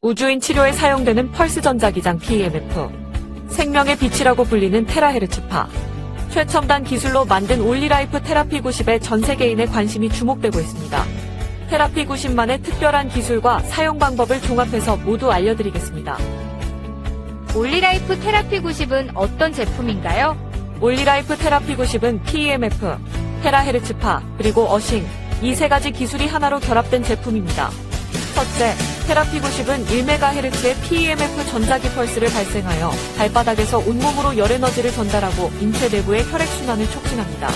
우주인 치료에 사용되는 펄스 전자기장 PEMF. 생명의 빛이라고 불리는 테라헤르츠파. 최첨단 기술로 만든 올리라이프 테라피 90에 전 세계인의 관심이 주목되고 있습니다. 테라피 90만의 특별한 기술과 사용 방법을 종합해서 모두 알려드리겠습니다. 올리라이프 테라피 90은 어떤 제품인가요? 올리라이프 테라피 90은 PEMF, 테라헤르츠파, 그리고 어싱, 이 세 가지 기술이 하나로 결합된 제품입니다. 첫째, 테라피 90은 1MHz의 PEMF 전자기 펄스를 발생하여 발바닥에서 온몸으로 열에너지를 전달하고 인체 내부의 혈액순환을 촉진합니다.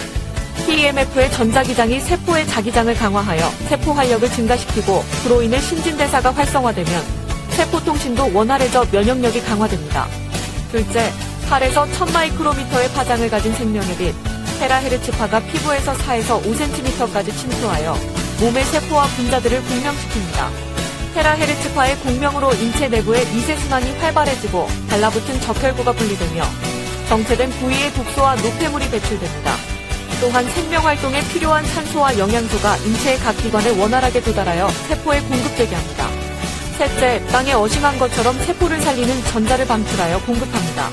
PEMF의 전자기장이 세포의 자기장을 강화하여 세포 활력을 증가시키고 그로 인해 신진대사가 활성화되면 세포 통신도 원활해져 면역력이 강화됩니다. 둘째, 8에서 1000마이크로미터의 파장을 가진 생명의 빛, 테라헤르츠파가 피부에서 4에서 5cm까지 침투하여 몸의 세포와 분자들을 공명시킵니다. 테라헤르츠파의 공명으로 인체 내부의 미세순환이 활발해지고 달라붙은 적혈구가 분리되며 정체된 부위의 독소와 노폐물이 배출됩니다. 또한 생명활동에 필요한 산소와 영양소가 인체의 각 기관에 원활하게 도달하여 세포에 공급되게 합니다. 셋째, 땅에 어싱한 것처럼 세포를 살리는 전자를 방출하여 공급합니다.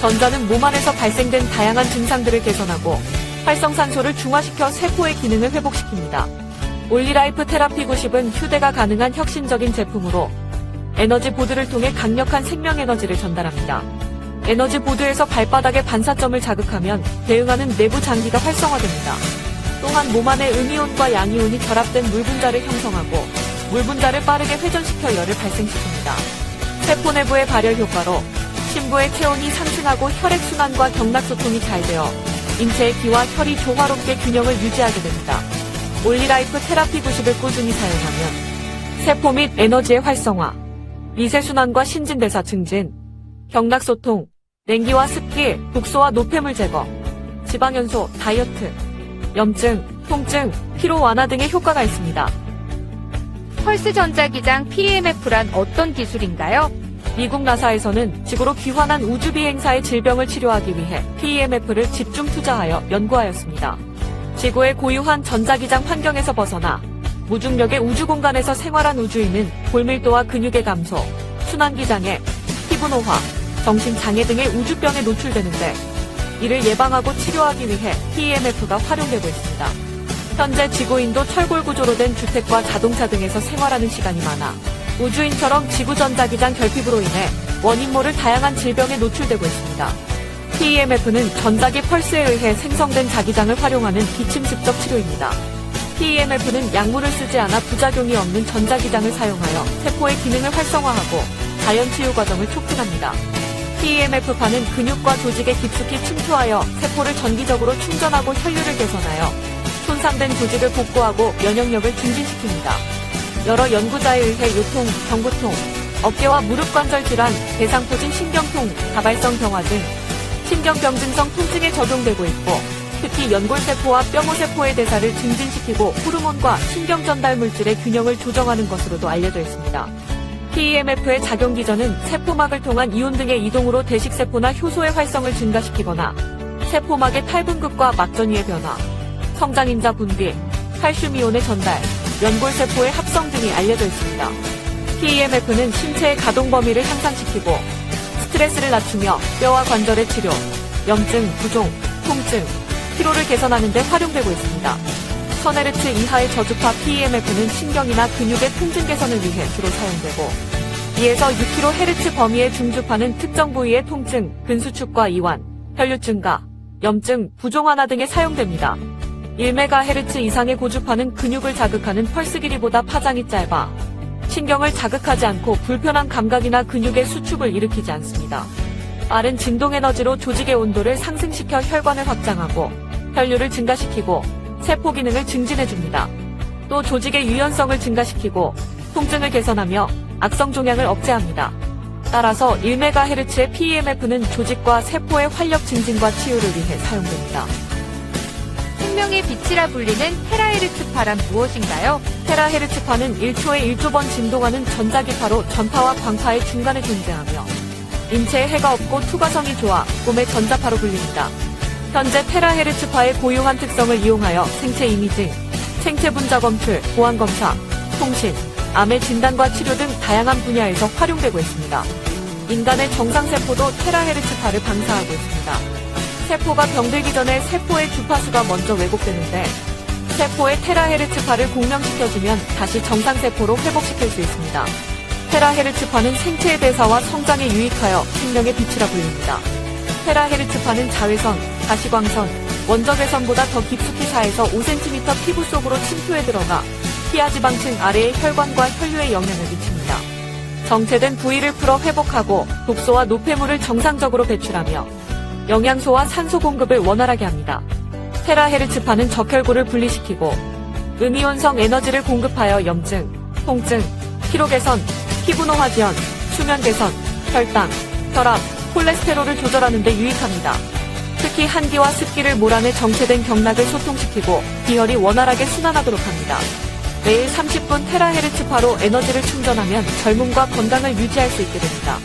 전자는 몸 안에서 발생된 다양한 증상들을 개선하고 활성산소를 중화시켜 세포의 기능을 회복시킵니다. 올리라이프 테라피 90은 휴대가 가능한 혁신적인 제품으로 에너지 보드를 통해 강력한 생명 에너지를 전달합니다. 에너지 보드에서 발바닥의 반사점을 자극하면 대응하는 내부 장기가 활성화됩니다. 또한 몸 안에 음이온과 양이온이 결합된 물분자를 형성하고 물분자를 빠르게 회전시켜 열을 발생시킵니다. 세포 내부의 발열 효과로 심부의 체온이 상승하고 혈액순환과 경락소통이 잘 되어 인체의 기와 혈이 조화롭게 균형을 유지하게 됩니다. 올리라이프 테라피 90을 꾸준히 사용하면 세포 및 에너지의 활성화, 미세순환과 신진대사 증진, 경락소통, 냉기와 습기, 독소와 노폐물 제거, 지방연소, 다이어트, 염증, 통증, 피로 완화 등의 효과가 있습니다. 펄스 전자기장 PEMF란 어떤 기술인가요? 미국 나사에서는 지구로 귀환한 우주비행사의 질병을 치료하기 위해 PEMF를 집중 투자하여 연구하였습니다. 지구의 고유한 전자기장 환경에서 벗어나 무중력의 우주 공간에서 생활한 우주인은 골밀도와 근육의 감소, 순환기장애, 피부노화, 정신장애 등의 우주병에 노출되는데 이를 예방하고 치료하기 위해 PEMF가 활용되고 있습니다. 현재 지구인도 철골 구조로 된 주택과 자동차 등에서 생활하는 시간이 많아 우주인처럼 지구 전자기장 결핍으로 인해 원인 모를 다양한 질병에 노출되고 있습니다. PEMF는 전자기 펄스에 의해 생성된 자기장을 활용하는 비침습적 치료입니다. PEMF는 약물을 쓰지 않아 부작용이 없는 전자기장을 사용하여 세포의 기능을 활성화하고 자연 치유 과정을 촉진합니다. PEMF파는 근육과 조직에 깊숙이 침투하여 세포를 전기적으로 충전하고 혈류를 개선하여 손상된 조직을 복구하고 면역력을 증진시킵니다. 여러 연구자에 의해 요통, 경부통, 어깨와 무릎 관절 질환, 대상포진 신경통, 다발성 경화 등 신경병증성 통증에 적용되고 있고 특히 연골세포와 뼈모세포의 대사를 증진시키고 호르몬과 신경전달 물질의 균형을 조정하는 것으로도 알려져 있습니다. PEMF의 작용 기전은 세포막을 통한 이온 등의 이동으로 대식세포나 효소의 활성을 증가시키거나 세포막의 탈분급과 막전위의 변화, 성장인자 분비, 칼슘이온의 전달, 연골세포의 합성 등이 알려져 있습니다. PEMF는 신체의 가동 범위를 향상시키고 스트레스를 낮추며 뼈와 관절의 치료, 염증, 부종, 통증, 피로를 개선하는 데 활용되고 있습니다. 1000Hz 이하의 저주파 PEMF는 신경이나 근육의 통증 개선을 위해 주로 사용되고 2에서 6kHz 범위의 중주파는 특정 부위의 통증, 근수축과 이완, 혈류 증가, 염증, 부종 완화 등에 사용됩니다. 1MHz 이상의 고주파는 근육을 자극하는 펄스 길이보다 파장이 짧아 신경을 자극하지 않고 불편한 감각이나 근육의 수축을 일으키지 않습니다. 빠른 진동 에너지로 조직의 온도를 상승시켜 혈관을 확장하고 혈류를 증가시키고 세포 기능을 증진해줍니다. 또 조직의 유연성을 증가시키고 통증을 개선하며 악성 종양을 억제합니다. 따라서 1MHz의 PEMF는 조직과 세포의 활력 증진과 치유를 위해 사용됩니다. 생명의 빛이라 불리는 테라헤르츠파란 무엇인가요? 테라헤르츠파는 1초에 1조번 진동하는 전자기파로 전파와 광파의 중간에 존재하며 인체에 해가 없고 투과성이 좋아 꿈의 전자파로 불립니다. 현재 테라헤르츠파의 고유한 특성을 이용하여 생체 이미징, 생체 분자 검출, 보안 검사, 통신, 암의 진단과 치료 등 다양한 분야에서 활용되고 있습니다. 인간의 정상세포도 테라헤르츠파를 방사하고 있습니다. 세포가 병들기 전에 세포의 주파수가 먼저 왜곡되는데 세포의 테라헤르츠파를 공명시켜주면 다시 정상세포로 회복시킬 수 있습니다. 테라헤르츠파는 생체의 대사와 성장에 유익하여 생명의 빛이라 불립니다. 테라헤르츠파는 자외선, 가시광선, 원적외선보다 더 깊숙이 4에서 5cm 피부 속으로 침투해 들어가 피하지방층 아래의 혈관과 혈류에 영향을 미칩니다. 정체된 부위를 풀어 회복하고 독소와 노폐물을 정상적으로 배출하며 영양소와 산소 공급을 원활하게 합니다. 테라헤르츠파는 적혈구를 분리시키고 음이온성 에너지를 공급하여 염증, 통증, 피로 개선, 피부 노화 지연, 수면 개선, 혈당, 혈압, 콜레스테롤을 조절하는 데 유익합니다. 특히 한기와 습기를 몰아내 정체된 경락을 소통시키고 기혈이 원활하게 순환하도록 합니다. 매일 30분 테라헤르츠파로 에너지를 충전하면 젊음과 건강을 유지할 수 있게 됩니다.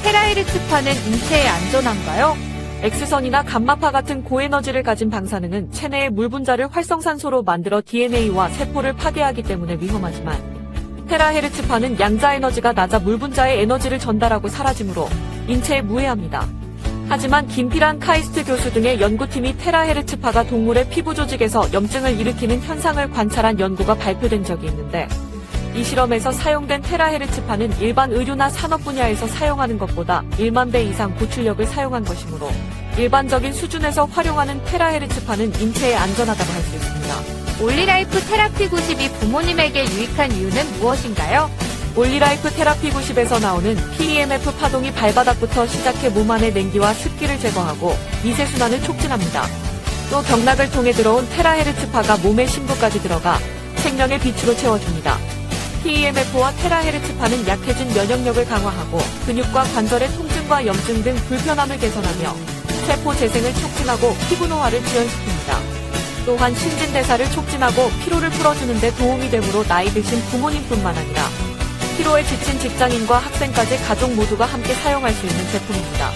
테라헤르츠파는 인체에 안전한가요? X선이나 감마파 같은 고에너지를 가진 방사능은 체내의 물 분자를 활성산소로 만들어 DNA와 세포를 파괴하기 때문에 위험하지만 테라헤르츠파는 양자 에너지가 낮아 물 분자의 에너지를 전달하고 사라지므로 인체에 무해합니다. 하지만 김피란 카이스트 교수 등의 연구팀이 테라헤르츠파가 동물의 피부 조직에서 염증을 일으키는 현상을 관찰한 연구가 발표된 적이 있는데 이 실험에서 사용된 테라헤르츠파는 일반 의료나 산업 분야에서 사용하는 것보다 1만 배 이상 고출력을 사용한 것이므로 일반적인 수준에서 활용하는 테라헤르츠파는 인체에 안전하다고 할 수 있습니다. 올리라이프 테라피 90이 부모님에게 유익한 이유는 무엇인가요? 올리라이프 테라피 90에서 나오는 PEMF 파동이 발바닥부터 시작해 몸 안의 냉기와 습기를 제거하고 미세순환을 촉진합니다. 또 경락을 통해 들어온 테라헤르츠파가 몸의 심부까지 들어가 생명의 빛으로 채워줍니다. PEMF와 테라헤르츠파는 약해진 면역력을 강화하고 근육과 관절의 통증과 염증 등 불편함을 개선하며 세포 재생을 촉진하고 피부 노화를 지연시킵니다. 또한 신진대사를 촉진하고 피로를 풀어주는 데 도움이 되므로 나이 드신 부모님뿐만 아니라 피로에 지친 직장인과 학생까지 가족 모두가 함께 사용할 수 있는 제품입니다.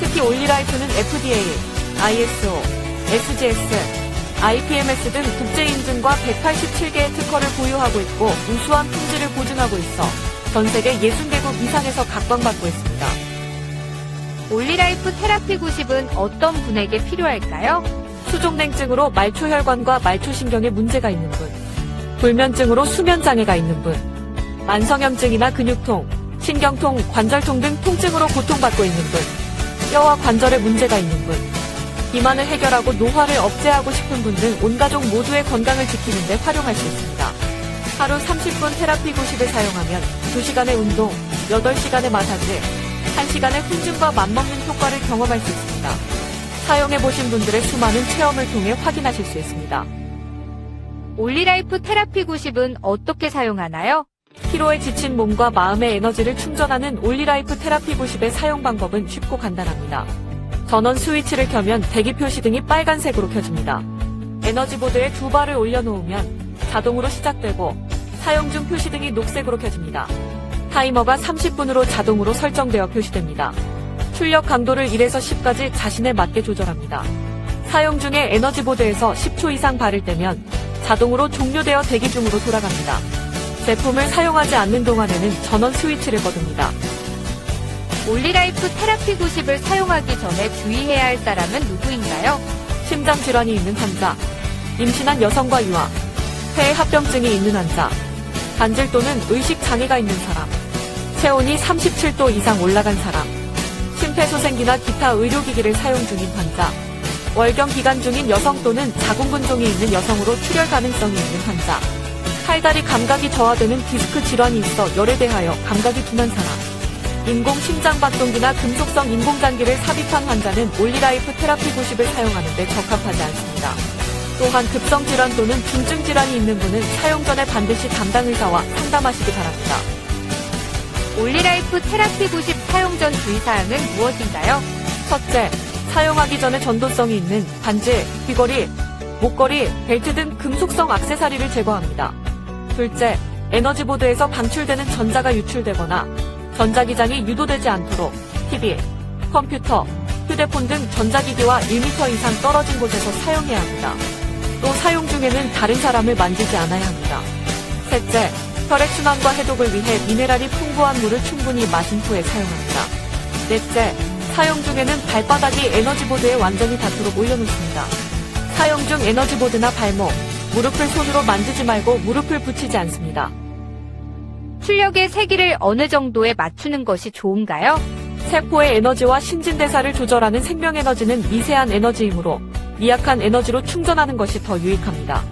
특히 올리라이프는 FDA, ISO, SGS, IPMS 등 국제인증과 187개의 특허를 보유하고 있고 우수한 품질을 보증하고 있어 전 세계 60개국 이상에서 각광받고 있습니다. 올리라이프 테라피 90은 어떤 분에게 필요할까요? 수족냉증으로 말초혈관과 말초신경에 문제가 있는 분, 불면증으로 수면장애가 있는 분, 만성염증이나 근육통, 신경통, 관절통 등 통증으로 고통받고 있는 분, 뼈와 관절에 문제가 있는 분, 비만을 해결하고 노화를 억제하고 싶은 분 등 온 가족 모두의 건강을 지키는 데 활용할 수 있습니다. 하루 30분 테라피 90을 사용하면 2시간의 운동, 8시간의 마사지, 1시간의 훈증과 맞먹는 효과를 경험할 수 있습니다. 사용해보신 분들의 수많은 체험을 통해 확인하실 수 있습니다. 올리라이프 테라피 90은 어떻게 사용하나요? 피로에 지친 몸과 마음의 에너지를 충전하는 올리라이프 테라피 90의 사용 방법은 쉽고 간단합니다. 전원 스위치를 켜면 대기 표시 등이 빨간색으로 켜집니다. 에너지보드에 2발을 올려놓으면 자동으로 시작되고 사용 중 표시 등이 녹색으로 켜집니다. 타이머가 30분으로 자동으로 설정되어 표시됩니다. 출력 강도를 1에서 10까지 자신에 맞게 조절합니다. 사용 중에 에너지보드에서 10초 이상 발을 떼면 자동으로 종료되어 대기 중으로 돌아갑니다. 제품을 사용하지 않는 동안에는 전원 스위치를 거둡니다. 올리라이프 테라피 90을 사용하기 전에 주의해야 할 사람은 누구인가요? 심장질환이 있는 환자, 임신한 여성과 유아, 폐에 합병증이 있는 환자, 관절 또는 의식장애가 있는 사람, 체온이 37도 이상 올라간 사람, 심폐소생기나 기타 의료기기를 사용 중인 환자, 월경 기간 중인 여성 또는 자궁근종이 있는 여성으로 출혈 가능성이 있는 환자, 팔다리 감각이 저하되는 디스크 질환이 있어 열에 대하여 감각이 둔한 사람, 인공심장박동기나 금속성 인공장기를 삽입한 환자는 올리라이프 테라피 90을 사용하는 데 적합하지 않습니다. 또한 급성질환 또는 중증질환이 있는 분은 사용 전에 반드시 담당 의사와 상담하시기 바랍니다. 올리라이프 테라피 90 사용 전 주의사항은 무엇인가요? 첫째, 사용하기 전에 전도성이 있는 반지, 귀걸이, 목걸이, 벨트 등 금속성 액세서리를 제거합니다. 둘째, 에너지보드에서 방출되는 전자가 유출되거나 전자기장이 유도되지 않도록 TV, 컴퓨터, 휴대폰 등 전자기기와 1m 이상 떨어진 곳에서 사용해야 합니다. 또 사용 중에는 다른 사람을 만지지 않아야 합니다. 셋째, 혈액순환과 해독을 위해 미네랄이 풍부한 물을 충분히 마신 후에 사용합니다. 넷째, 사용 중에는 발바닥이 에너지보드에 완전히 닿도록 올려놓습니다. 사용 중 에너지보드나 발목, 무릎을 손으로 만지지 말고 무릎을 붙이지 않습니다. 출력의 세기를 어느 정도에 맞추는 것이 좋은가요? 세포의 에너지와 신진대사를 조절하는 생명에너지는 미세한 에너지이므로 미약한 에너지로 충전하는 것이 더 유익합니다.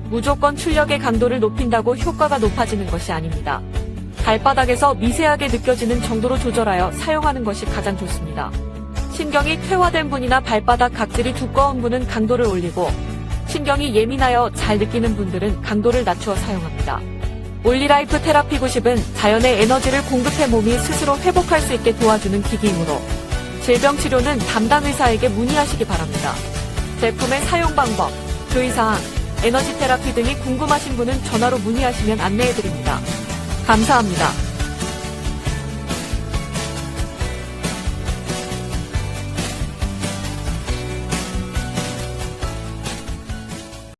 무조건 출력의 강도를 높인다고 효과가 높아지는 것이 아닙니다. 발바닥에서 미세하게 느껴지는 정도로 조절하여 사용하는 것이 가장 좋습니다. 신경이 퇴화된 분이나 발바닥 각질이 두꺼운 분은 강도를 올리고 신경이 예민하여 잘 느끼는 분들은 강도를 낮추어 사용합니다. 올리라이프 테라피 90은 자연의 에너지를 공급해 몸이 스스로 회복할 수 있게 도와주는 기기이므로 질병 치료는 담당 의사에게 문의하시기 바랍니다. 제품의 사용 방법, 주의사항, 에너지 테라피 등이 궁금하신 분은 전화로 문의하시면 안내해드립니다. 감사합니다.